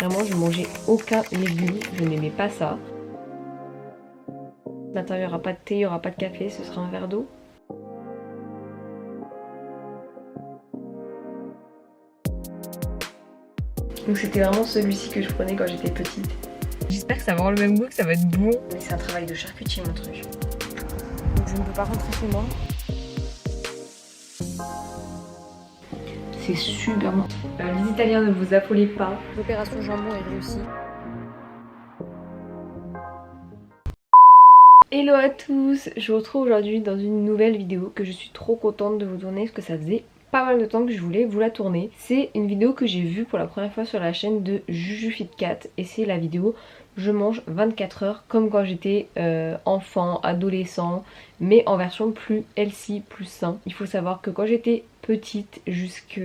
Vraiment, je mangeais aucun légume, je n'aimais pas ça. Ce matin, il n'y aura pas de thé, il n'y aura pas de café, ce sera un verre d'eau. Donc c'était vraiment celui-ci que je prenais quand j'étais petite. J'espère que ça va avoir le même goût, que ça va être bon. Mais c'est un travail de charcutier mon truc. Donc je ne peux pas rentrer chez moi. C'est super bon. Les Italiens, ne vous affolez pas. L'opération jambon est réussie. Hello à tous, je vous retrouve aujourd'hui dans une nouvelle vidéo que je suis trop contente de vous tourner parce que ça faisait pas mal de temps que je voulais vous la tourner. C'est une vidéo que j'ai vue pour la première fois sur la chaîne de JujuFit4 et c'est la vidéo je mange 24 heures comme quand j'étais enfant, adolescent, mais en version plus healthy, plus sain. Il faut savoir que quand j'étais petite jusqu'à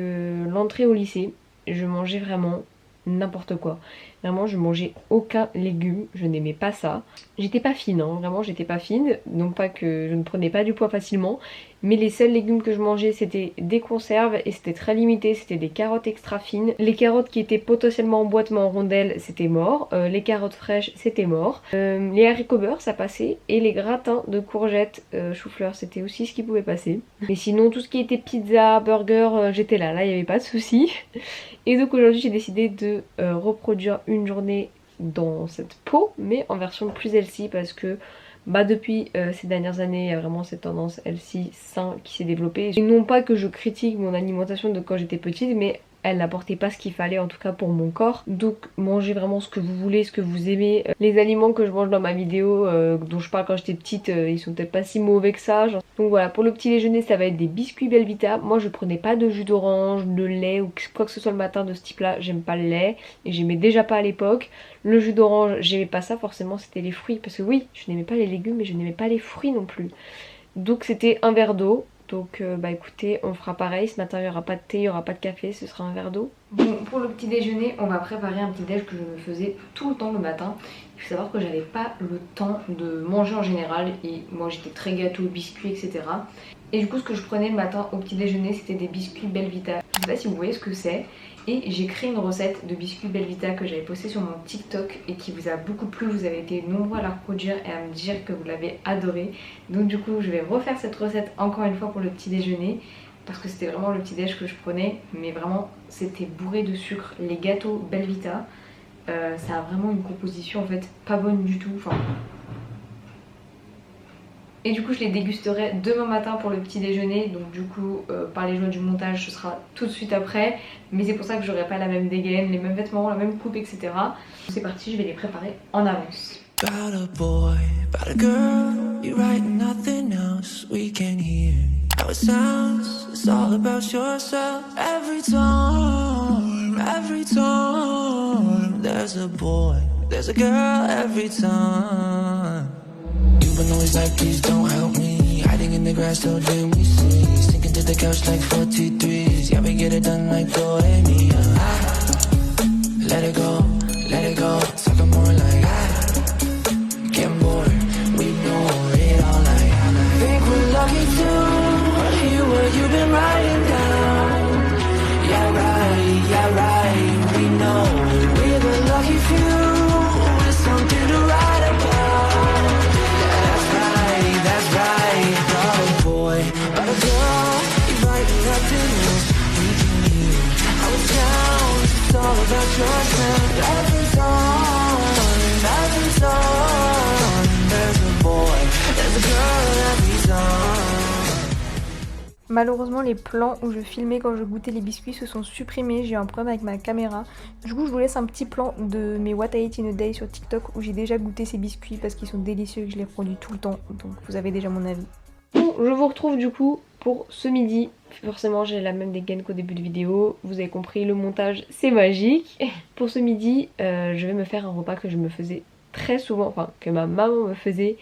l'entrée au lycée, je mangeais vraiment n'importe quoi. Vraiment je mangeais aucun légume, je n'aimais pas ça. J'étais pas fine, hein, vraiment j'étais pas fine, donc pas que je ne prenais pas du poids facilement, mais les seuls légumes que je mangeais c'était des conserves et c'était très limité, c'était des carottes extra fines. Les carottes qui étaient potentiellement en boîte mais en rondelles c'était mort, les carottes fraîches c'était mort, les haricots beurre ça passait et les gratins de courgettes chou-fleur c'était aussi ce qui pouvait passer. Mais sinon tout ce qui était pizza, burger, j'étais là il n'y avait pas de souci. Et donc aujourd'hui j'ai décidé de reproduire une journée dans cette peau mais en version plus healthy parce que depuis ces dernières années il y a vraiment cette tendance healthy sain qui s'est développée. Et non pas que je critique mon alimentation de quand j'étais petite mais elle n'apportait pas ce qu'il fallait en tout cas pour mon corps. Donc mangez vraiment ce que vous voulez, ce que vous aimez. Les aliments que je mange dans ma vidéo dont je parle quand j'étais petite, ils sont peut-être pas si mauvais que ça. Donc voilà, pour le petit déjeuner ça va être des biscuits Belvita. Moi je prenais pas de jus d'orange, de lait ou quoi que ce soit le matin de ce type là. J'aime pas le lait et j'aimais déjà pas à l'époque. Le jus d'orange j'aimais pas ça, forcément c'était les fruits. Parce que oui, je n'aimais pas les légumes mais je n'aimais pas les fruits non plus. Donc c'était un verre d'eau. Donc écoutez, on fera pareil, ce matin il n'y aura pas de thé, il n'y aura pas de café, ce sera un verre d'eau. Bon, pour le petit déjeuner, on va préparer un petit déj que je me faisais tout le temps le matin. Il faut savoir que j'avais pas le temps de manger en général et moi j'étais très gâteau, biscuits, etc. Et du coup ce que je prenais le matin au petit déjeuner c'était des biscuits Belvita. Je sais pas si vous voyez ce que c'est. Et j'ai créé une recette de biscuits Belvita que j'avais postée sur mon TikTok et qui vous a beaucoup plu. Vous avez été nombreux à la reproduire et à me dire que vous l'avez adoré. Donc du coup je vais refaire cette recette encore une fois pour le petit déjeuner. Parce que c'était vraiment le petit déj que je prenais. Mais vraiment c'était bourré de sucre. Les gâteaux Belvita, ça a vraiment une composition en fait pas bonne du tout. Enfin... Et du coup je les dégusterai demain matin pour le petit déjeuner. Donc du coup par les joies du montage ce sera tout de suite après. Mais c'est pour ça que j'aurai pas la même dégaine, les mêmes vêtements, la même coupe, etc. C'est parti, je vais les préparer en avance. About a boy, about a girl, you write nothing else we can hear. How it sounds, it's all about yourself. Every time, there's a boy, there's a girl every time. You've been always like, please don't help me. Hiding in the grass, so dim we see. Sinking to the couch like 43s. Yeah, we get it done like Bohemia. Let it go, let it go. Talk more like get bored, we know it all like I think we're lucky to hear what you've been writing down. Yeah right, we know we're the lucky few with something to write about. That's right, got a boy, got a girl, you writing nothing else we can hear. How it sounds, it's all about yourself. Every time, there's a boy, there's a girl every time. Malheureusement les plans où je filmais quand je goûtais les biscuits se sont supprimés, j'ai eu un problème avec ma caméra. Du coup je vous laisse un petit plan de mes What I Eat in a Day sur TikTok où j'ai déjà goûté ces biscuits parce qu'ils sont délicieux et que je les produis tout le temps, donc vous avez déjà mon avis. Bon, je vous retrouve du coup pour ce midi. Forcément j'ai la même dégaine qu'au début de vidéo, vous avez compris, le montage c'est magique. Pour ce midi je vais me faire un repas que je me faisais très souvent, enfin que ma maman me faisait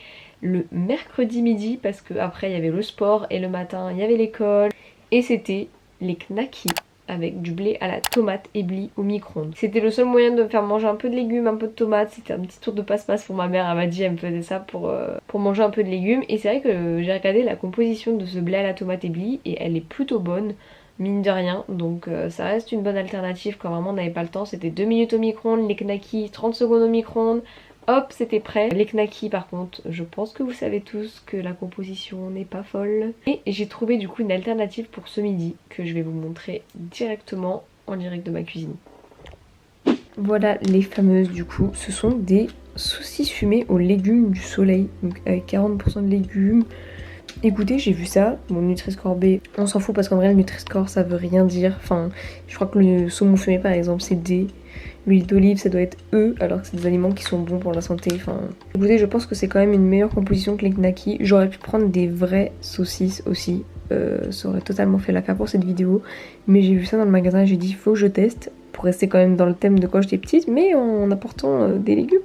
le mercredi midi parce que après il y avait le sport et le matin il y avait l'école et c'était les knackis avec du blé à la tomate ébli au micro-ondes. C'était le seul moyen de me faire manger un peu de légumes, un peu de tomates. C'était un petit tour de passe-passe pour ma mère, elle m'a dit, elle me faisait ça pour manger un peu de légumes. Et c'est vrai que j'ai regardé la composition de ce blé à la tomate ébli et elle est plutôt bonne. mine de rien, donc ça reste une bonne alternative quand vraiment on n'avait pas le temps. C'était 2 minutes au micro-ondes, les knackis 30 secondes au micro-ondes, hop c'était prêt. Les knackis par contre, je pense que vous savez tous que la composition n'est pas folle. Et j'ai trouvé du coup une alternative pour ce midi que je vais vous montrer directement en direct de ma cuisine. Voilà les fameuses du coup, ce sont des saucisses fumées aux légumes du soleil, donc avec 40% de légumes. Écoutez, j'ai vu ça, mon Nutri-Score B, on s'en fout parce qu'en vrai le Nutri-Score ça veut rien dire. Enfin, je crois que le saumon fumé par exemple c'est D, l'huile d'olive ça doit être E, alors que c'est des aliments qui sont bons pour la santé. Enfin, écoutez, je pense que c'est quand même une meilleure composition que les knackis. J'aurais pu prendre des vraies saucisses aussi, ça aurait totalement fait l'affaire pour cette vidéo. Mais j'ai vu ça dans le magasin et j'ai dit faut que je teste. Pour rester quand même dans le thème de quand j'étais petite, mais en apportant des légumes.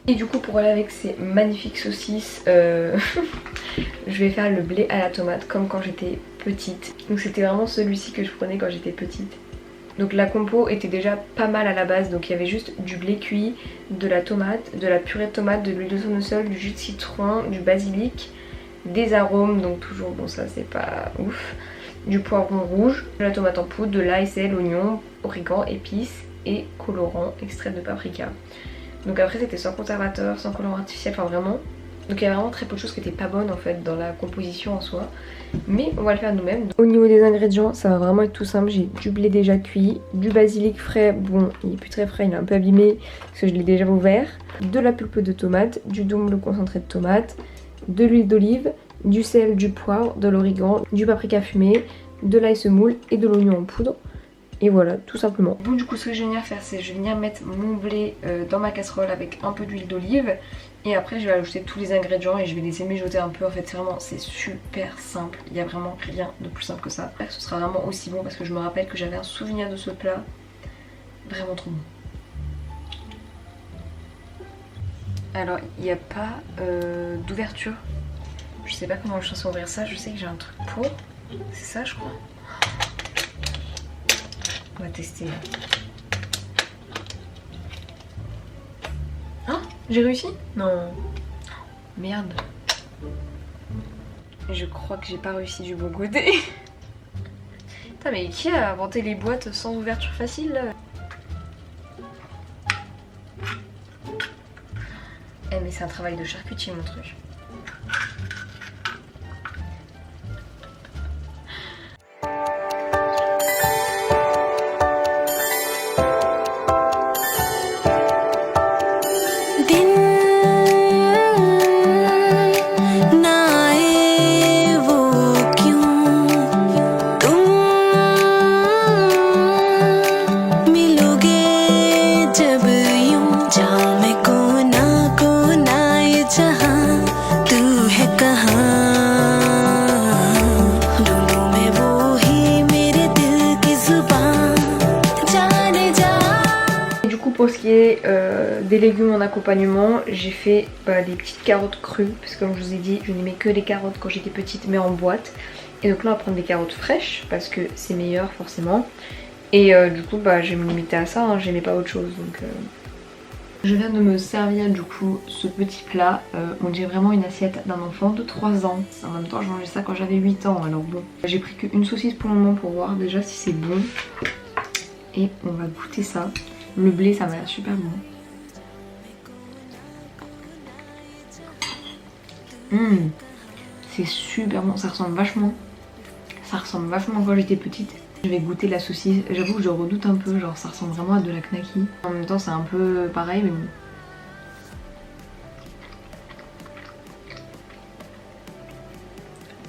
Et du coup pour aller avec ces magnifiques saucisses, je vais faire le blé à la tomate comme quand j'étais petite. Donc c'était vraiment celui-ci que je prenais quand j'étais petite. Donc la compo était déjà pas mal à la base, donc il y avait juste du blé cuit, de la tomate, de la purée de tomate, de l'huile de tournesol, du jus de citron, du basilic, des arômes, donc toujours bon ça c'est pas ouf, du poivron rouge, de la tomate en poudre, de l'ail, sel, oignon, origan, épices et colorant, extrait de paprika. Donc après c'était sans conservateur, sans colorant artificiel, enfin vraiment. Donc il y a vraiment très peu de choses qui étaient pas bonnes en fait dans la composition en soi. Mais on va le faire nous-mêmes. Au niveau des ingrédients, ça va vraiment être tout simple. J'ai du blé déjà cuit, du basilic frais, bon il est plus très frais, il est un peu abîmé parce que je l'ai déjà ouvert, de la pulpe de tomate, du double concentré de tomate, de l'huile d'olive, du sel, du poivre, de l'origan, du paprika fumé, de l'ail semoule et de l'oignon en poudre. Et voilà, tout simplement. Bon, du coup, ce que je vais venir faire, c'est je vais venir mettre mon blé dans ma casserole avec un peu d'huile d'olive. Et après, je vais ajouter tous les ingrédients et je vais laisser mijoter un peu. En fait, vraiment, c'est super simple. Il n'y a vraiment rien de plus simple que ça. Ce sera vraiment aussi bon parce que je me rappelle que j'avais un souvenir de ce plat. Vraiment trop bon. Alors, il n'y a pas d'ouverture. Je sais pas comment je suis censée ouvrir ça. Je sais que j'ai un truc pour. C'est ça, je crois. On va tester. Hein? J'ai réussi? Non. Merde. Je crois que j'ai pas réussi du bon côté. Putain, mais qui a inventé les boîtes sans ouverture facile là? Eh mais c'est un travail de charcutier mon truc. Pour ce qui est des légumes en accompagnement, j'ai fait des petites carottes crues parce que comme je vous ai dit, je n'aimais que les carottes quand j'étais petite mais en boîte. Et donc là on va prendre des carottes fraîches parce que c'est meilleur forcément. Et du coup je vais me limiter à ça, hein, j'aimais pas autre chose donc... Je viens de me servir du coup ce petit plat, on dirait vraiment une assiette d'un enfant de 3 ans. En même temps je mangeais ça quand j'avais 8 ans alors bon. J'ai pris qu'une saucisse pour le moment pour voir déjà si c'est bon. Et on va goûter ça. Le blé ça m'a l'air super bon. C'est super bon, ça ressemble vachement quand j'étais petite. Je vais goûter la saucisse, j'avoue que je redoute un peu, genre ça ressemble vraiment à de la knacki. En même temps c'est un peu pareil mais bon.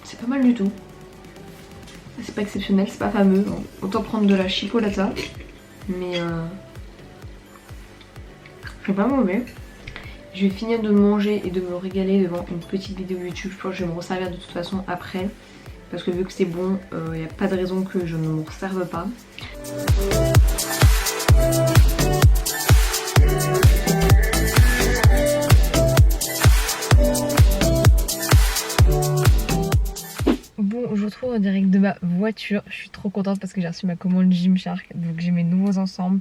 C'est pas mal du tout. C'est pas exceptionnel, c'est pas fameux. Autant prendre de la chipolata. Mais c'est pas mauvais. Je vais finir de manger et de me régaler devant une petite vidéo YouTube. Je pense que je vais me resservir de toute façon après. Parce que vu que c'est bon, il n'y a pas de raison que je ne m'en resserve pas. Bon, je vous retrouve en direct de ma voiture. Je suis trop contente parce que j'ai reçu ma commande Gymshark. Donc j'ai mes nouveaux ensembles.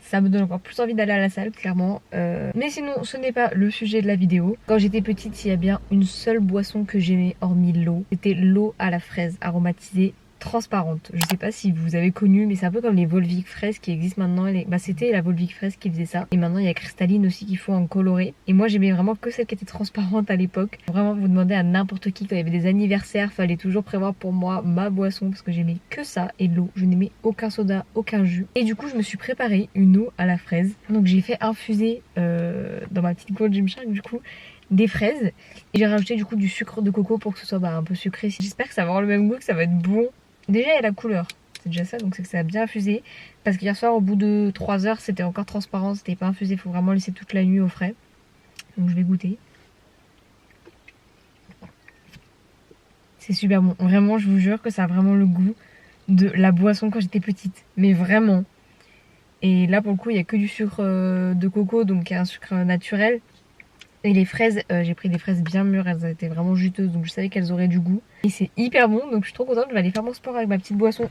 Ça me donne encore plus envie d'aller à la salle, clairement. Mais sinon, ce n'est pas le sujet de la vidéo. Quand j'étais petite, il y a bien une seule boisson que j'aimais, hormis l'eau. C'était l'eau à la fraise, aromatisée, transparente. Je sais pas si vous avez connu, mais c'est un peu comme les Volvic fraises qui existent maintenant. C'était la Volvic fraise qui faisait ça. Et maintenant il y a Cristalline aussi qu'il faut en coloré. Et moi j'aimais vraiment que celle qui était transparente à l'époque. Vraiment vous demandez à n'importe qui quand il y avait des anniversaires, fallait toujours prévoir pour moi ma boisson parce que j'aimais que ça et l'eau. Je n'aimais aucun soda, aucun jus. Et du coup je me suis préparé une eau à la fraise. Donc j'ai fait infuser dans ma petite gourde Gymshark du coup des fraises et j'ai rajouté du coup du sucre de coco pour que ce soit un peu sucré. J'espère que ça va avoir le même goût, que ça va être bon. Déjà il y a la couleur, c'est déjà ça, donc c'est que ça a bien infusé. Parce qu'hier soir au bout de 3 heures c'était encore transparent, c'était pas infusé, il faut vraiment laisser toute la nuit au frais. Donc je vais goûter. C'est super bon, vraiment je vous jure que ça a vraiment le goût de la boisson quand j'étais petite, mais vraiment. Et là pour le coup il n'y a que du sucre de coco, donc un sucre naturel. Et les fraises, j'ai pris des fraises bien mûres, elles étaient vraiment juteuses, donc je savais qu'elles auraient du goût. Et c'est hyper bon, donc je suis trop contente, je vais aller faire mon sport avec ma petite boisson.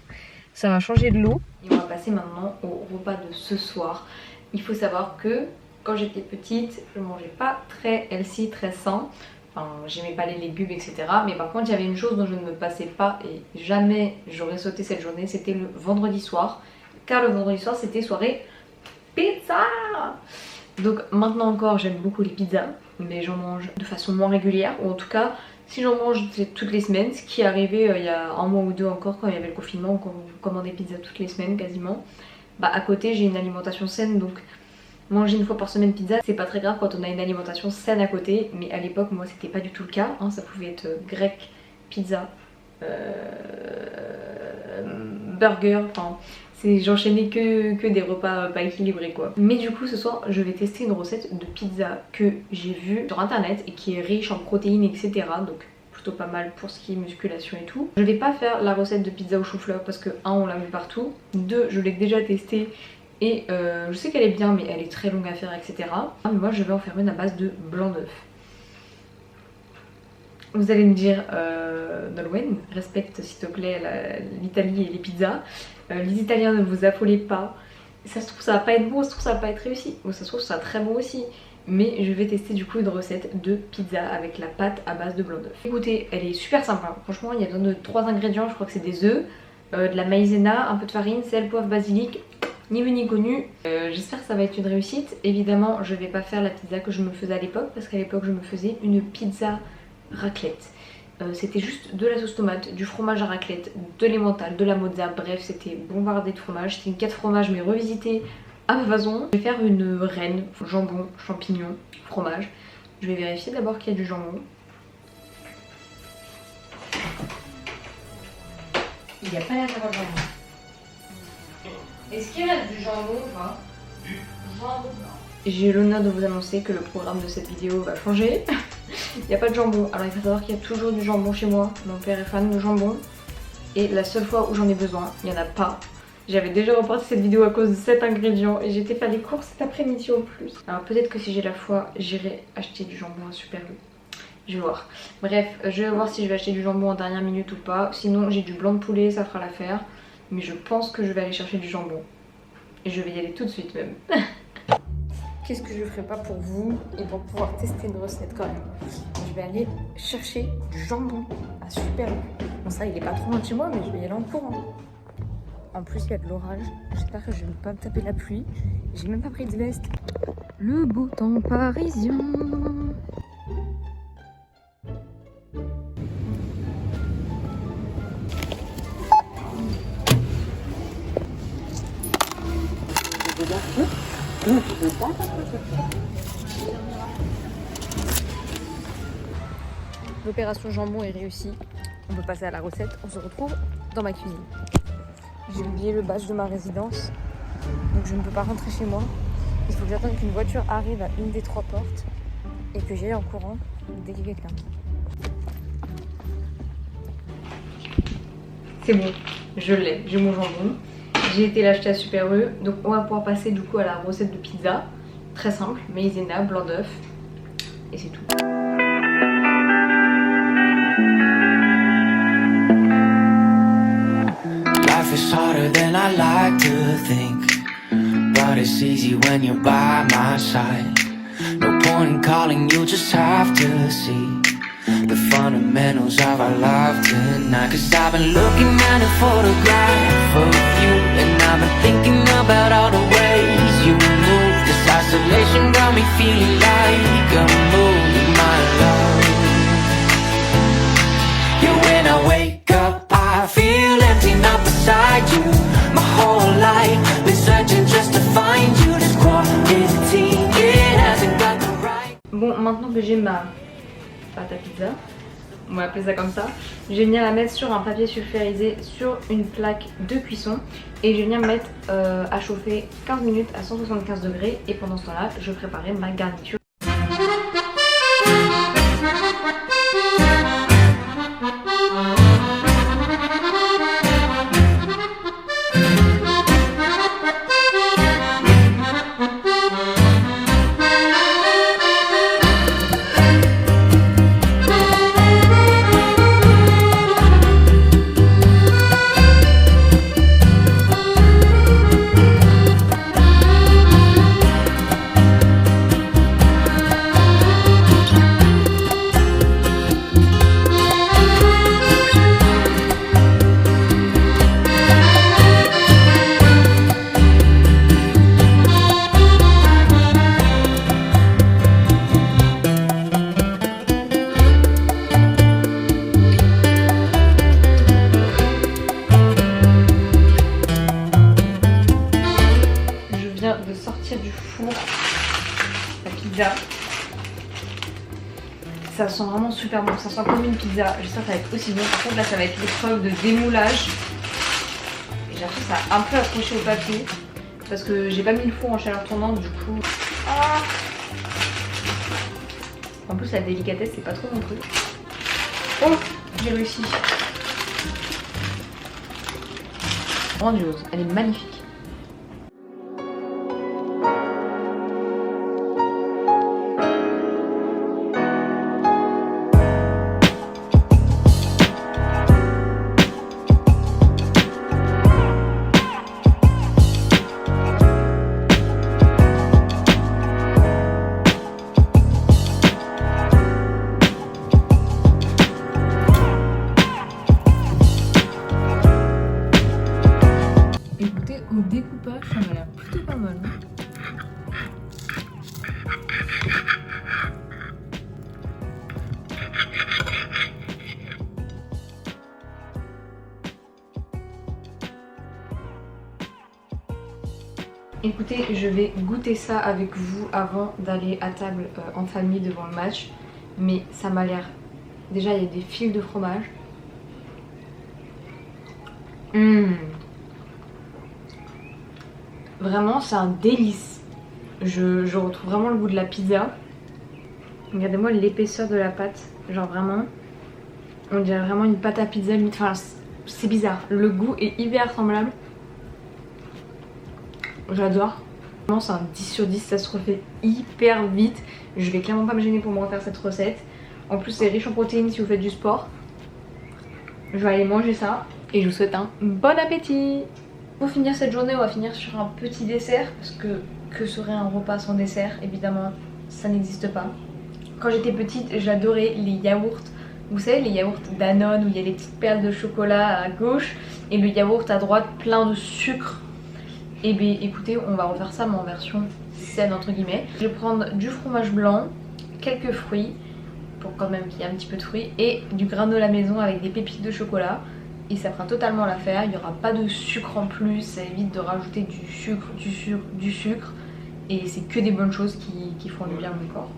Ça va changer de l'eau. Et on va passer maintenant au repas de ce soir. Il faut savoir que quand j'étais petite, je mangeais pas très healthy, très sain. Enfin, j'aimais pas les légumes, etc. Mais par contre, il y avait une chose dont je ne me passais pas et jamais j'aurais sauté cette journée, c'était le vendredi soir. Car le vendredi soir, c'était soirée pizza. Donc maintenant encore j'aime beaucoup les pizzas, mais j'en mange de façon moins régulière, ou en tout cas si j'en mange c'est toutes les semaines, ce qui est arrivé il y a un mois ou deux encore quand il y avait le confinement, on commandait pizza toutes les semaines quasiment. Bah à côté j'ai une alimentation saine, donc manger une fois par semaine pizza c'est pas très grave quand on a une alimentation saine à côté, mais à l'époque moi c'était pas du tout le cas, hein. Ça pouvait être grec, pizza, burger, enfin j'enchaînais que des repas pas équilibrés quoi. Mais du coup ce soir je vais tester une recette de pizza que j'ai vue sur internet et qui est riche en protéines etc. Donc plutôt pas mal pour ce qui est musculation et tout. Je vais pas faire la recette de pizza au chou-fleur parce que 1 on l'a vu partout, 2 je l'ai déjà testée et je sais qu'elle est bien mais elle est très longue à faire etc. Moi je vais en faire une à base de blanc d'œuf. Vous allez me dire, Nolwenn, respecte s'il te plaît l'Italie et les pizzas. Les Italiens ne vous affolez pas. Ça se trouve ça va pas être bon, ça se trouve ça va pas être réussi. Ou ça se trouve ça va très bon aussi. Mais je vais tester du coup une recette de pizza avec la pâte à base de blanc d'œuf. Écoutez, elle est super simple, hein. Franchement il y a besoin de 3 ingrédients, je crois que c'est des œufs, de la maïzena, un peu de farine, sel, poivre, basilic. Ni vu ni connu. J'espère que ça va être une réussite. Évidemment je vais pas faire la pizza que je me faisais à l'époque, parce qu'à l'époque je me faisais une pizza raclette. C'était juste de la sauce tomate, du fromage à raclette, de l'emmental, de la mozza, bref c'était bombardé de fromage. C'était une 4 fromages mais revisité à ma façon. Je vais faire une reine, jambon, champignons, fromage. Je vais vérifier d'abord qu'il y a du jambon. Il n'y a pas l'air d'avoir de jambon. Est-ce qu'il reste du jambon ou pas? Jambon. J'ai l'honneur de vous annoncer que le programme de cette vidéo va changer. Il n'y a pas de jambon. Alors il faut savoir qu'il y a toujours du jambon chez moi. Mon père est fan de jambon. Et la seule fois où j'en ai besoin, il n'y en a pas. J'avais déjà reporté cette vidéo à cause de cet ingrédient et j'étais faire les courses cet après-midi en plus. Alors peut-être que si j'ai la foi, j'irai acheter du jambon à Super U. Je vais voir. Bref, je vais voir si je vais acheter du jambon en dernière minute ou pas. Sinon j'ai du blanc de poulet, ça fera l'affaire. Mais je pense que je vais aller chercher du jambon. Et je vais y aller tout de suite même. Qu'est-ce que je ferai pas pour vous et pour pouvoir tester une recette quand même. Je vais aller chercher du jambon à Super U. Bon ça il est pas trop loin de chez moi mais je vais y aller en courant. En plus il y a de l'orage, j'espère que je vais pas me taper la pluie. J'ai même pas pris de veste. Le beau temps parisien. L'opération jambon est réussie. On peut passer à la recette. On se retrouve dans ma cuisine. J'ai oublié le badge de ma résidence, donc je ne peux pas rentrer chez moi. Il faut que j'attende qu'une voiture arrive à une des 3 portes et que j'y aille en courant dès qu'il y a quelqu'un. C'est bon, je l'ai, j'ai mon jambon. J'ai été l'acheter à Super U, donc on va pouvoir passer du coup à la recette de pizza. Très simple, maïzena, blanc d'œuf et c'est tout. Life is harder than I like to think, but it's easy when you're by my side. No point in calling, you just have to see the fundamentals of our life tonight. Cause I've been looking at a photograph of you, and I've been thinking about all the ways you move. This isolation got me feeling like I'm moving my love. Yeah, when I wake up I feel empty, not beside you. My whole life been searching just to find you. This quarantine, it hasn't got the right. Bon, maintenant que j'ai ma pâte à pizza, on va appeler ça comme ça, je vais venir la mettre sur un papier sulfurisé sur une plaque de cuisson et je vais venir me mettre à chauffer 15 minutes à 175 degrés et pendant ce temps là je préparais ma garniture. De sortir du four la pizza, ça sent vraiment super bon, ça sent comme une pizza. J'espère que ça va être aussi bon. Par contre là ça va être l'épreuve de démoulage et j'ai l'impression que ça a un peu accroché au papier parce que j'ai pas mis le four en chaleur tournante du coup. Ah, en plus la délicatesse c'est pas trop mon truc. Oh, j'ai réussi. Grandiose, elle est magnifique. Écoutez, au découpage, ça m'a l'air plutôt pas mal. Écoutez, je vais goûter ça avec vous avant d'aller à table en famille devant le match. Mais ça m'a l'air... Déjà, il y a des fils de fromage. Vraiment, c'est un délice. Je retrouve vraiment le goût de la pizza. Regardez-moi l'épaisseur de la pâte. Genre vraiment, on dirait vraiment une pâte à pizza limite. Enfin, c'est bizarre. Le goût est hyper semblable. J'adore. Vraiment, c'est un 10 sur 10. Ça se refait hyper vite. Je vais clairement pas me gêner pour me refaire cette recette. En plus, c'est riche en protéines si vous faites du sport. Je vais aller manger ça. Et je vous souhaite un bon appétit. Pour finir cette journée, on va finir sur un petit dessert parce que serait un repas sans dessert? Évidemment, ça n'existe pas. Quand j'étais petite, j'adorais les yaourts. Vous savez, les yaourts Danone où il y a les petites perles de chocolat à gauche et le yaourt à droite plein de sucre. Et bien écoutez, on va refaire ça mais en version saine entre guillemets. Je vais prendre du fromage blanc, quelques fruits pour quand même qu'il y ait un petit peu de fruits et du granola maison avec des pépites de chocolat. Et ça fera totalement l'affaire, il n'y aura pas de sucre en plus, ça évite de rajouter du sucre, du sucre. Et c'est que des bonnes choses qui font du bien à mon corps.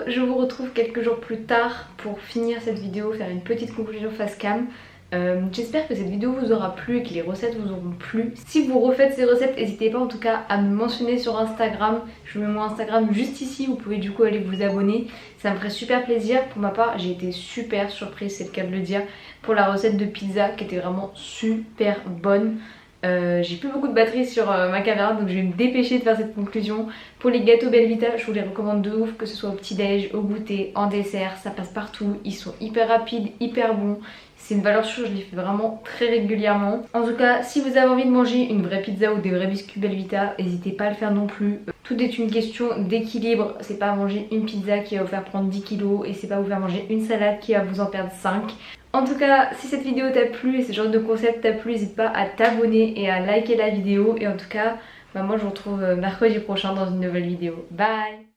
Je vous retrouve quelques jours plus tard pour finir cette vidéo, faire une petite conclusion face cam. J'espère que cette vidéo vous aura plu et que les recettes vous auront plu. Si vous refaites ces recettes, n'hésitez pas en tout cas à me mentionner sur Instagram. Je vous mets mon Instagram juste ici, vous pouvez du coup aller vous abonner. Ça me ferait super plaisir. Pour ma part, j'ai été super surprise, c'est le cas de le dire, pour la recette de pizza qui était vraiment super bonne. J'ai plus beaucoup de batterie sur ma caméra, donc je vais me dépêcher de faire cette conclusion. Pour les gâteaux Belvita, je vous les recommande de ouf, que ce soit au petit-déj, au goûter, en dessert, ça passe partout. Ils sont hyper rapides, hyper bons. C'est une valeur sûre, je les fais vraiment très régulièrement. En tout cas, si vous avez envie de manger une vraie pizza ou des vrais biscuits Belvita, n'hésitez pas à le faire non plus. Tout est une question d'équilibre. C'est pas manger une pizza qui va vous faire prendre 10 kilos et c'est pas vous faire manger une salade qui va vous en perdre 5. En tout cas, si cette vidéo t'a plu et ce genre de concept t'a plu, n'hésite pas à t'abonner et à liker la vidéo. Et en tout cas, moi je vous retrouve mercredi prochain dans une nouvelle vidéo. Bye!